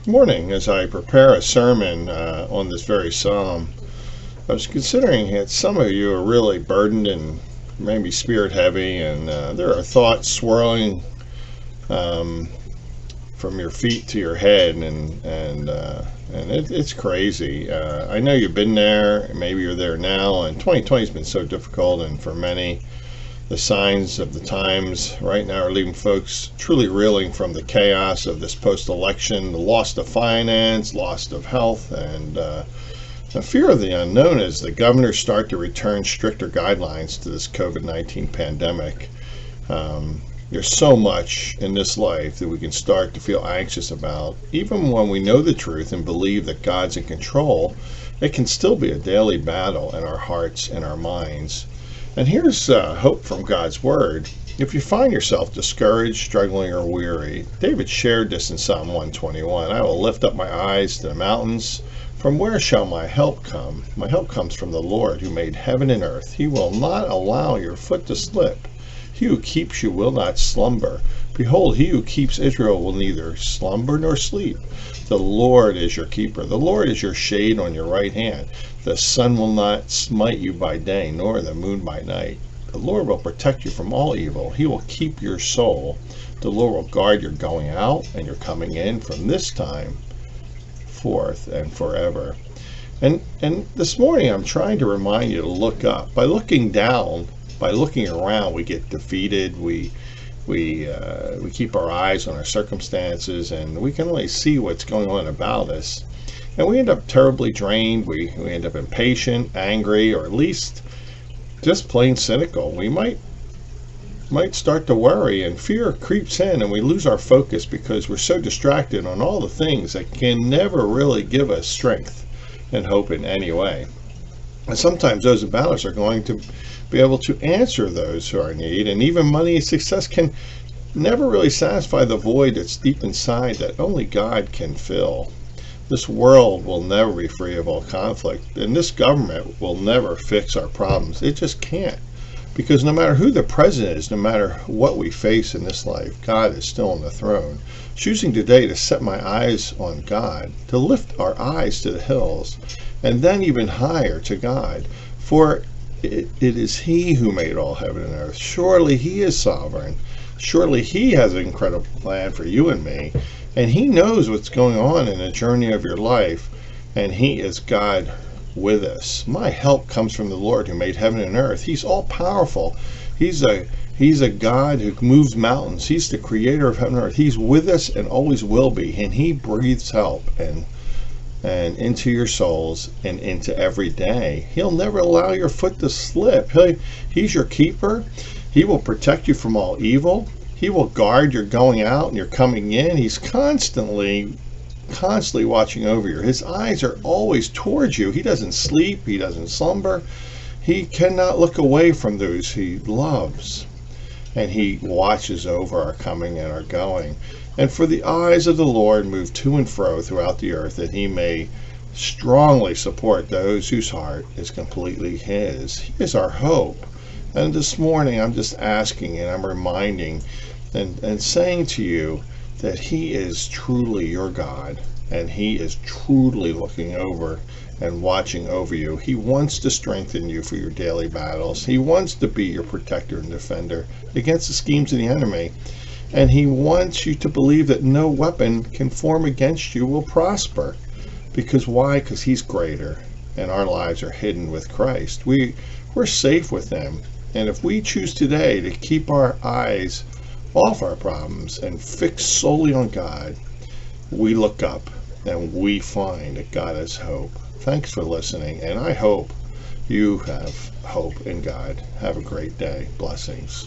Morning. As I prepare a sermon on this very psalm, I was considering that some of you are really burdened and maybe spirit heavy, and there are thoughts swirling um, from your feet to your head, and it's crazy. I know you've been there. Maybe you're there now, and 2020 has been so difficult, and for many, the signs of the times right now are leaving folks truly reeling from the chaos of this post-election, the loss of finance, loss of health, and the fear of the unknown as the governors start to return stricter guidelines to this COVID-19 pandemic. There's so much in this life that we can start to feel anxious about. Even when we know the truth and believe that God's in control, it can still be a daily battle in our hearts and our minds. And here's hope from God's Word. If you find yourself discouraged, struggling, or weary, David shared this in Psalm 121. I will lift up my eyes to the mountains. From where shall my help come? My help comes from the Lord who made heaven and earth. He will not allow your foot to slip. He who keeps you will not slumber. Behold, he who keeps Israel will neither slumber nor sleep. The Lord is your keeper. The Lord is your shade on your right hand. The sun will not smite you by day, nor the moon by night. The Lord will protect you from all evil. He will keep your soul. The Lord will guard your going out and your coming in from this time forth and forever. And this morning I'm trying to remind you to look up. By looking down, by looking around, we get defeated. We keep our eyes on our circumstances, and we can only see what's going on about us. And we end up terribly drained. We end up impatient, angry, or at least just plain cynical. We might start to worry, and fear creeps in, and we lose our focus because we're so distracted on all the things that can never really give us strength and hope in any way. And sometimes those about us are going to be able to answer those who are in need, and even money and success can never really satisfy the void that's deep inside that only God can fill. This world will never be free of all conflict, and this government will never fix our problems. It just can't. Because no matter who the president is, no matter what we face in this life, God is still on the throne. Choosing today to set my eyes on God, to lift our eyes to the hills, and then even higher to God. For it is He who made all heaven and earth. Surely He is sovereign. Surely He has an incredible plan for you and me. And He knows what's going on in the journey of your life. And He is God with us. My help comes from the Lord who made heaven and earth. He's all powerful. He's a God who moves mountains. He's the creator of heaven and earth. He's with us and always will be. And He breathes help and into your souls and into every day. He'll never allow your foot to slip. He's your keeper. He will protect you from all evil. He will guard your going out and your coming in. He's constantly watching over you. His eyes are always towards you. He doesn't sleep. He doesn't slumber. He cannot look away from those He loves. And He watches over our coming and our going. And for the eyes of the Lord move to and fro throughout the earth, that He may strongly support those whose heart is completely His. He is our hope. And this morning I'm just asking and I'm reminding and saying to you that He is truly your God, and He is truly looking over and watching over you. He wants to strengthen you for your daily battles. He wants to be your protector and defender against the schemes of the enemy. And He wants you to believe that no weapon can form against you will prosper. Because why? Because He's greater, and our lives are hidden with Christ. We're safe with Him. And if we choose today to keep our eyes off our problems and fix solely on God, we look up and we find that God has hope. Thanks for listening, and I hope you have hope in God. Have a great day. Blessings.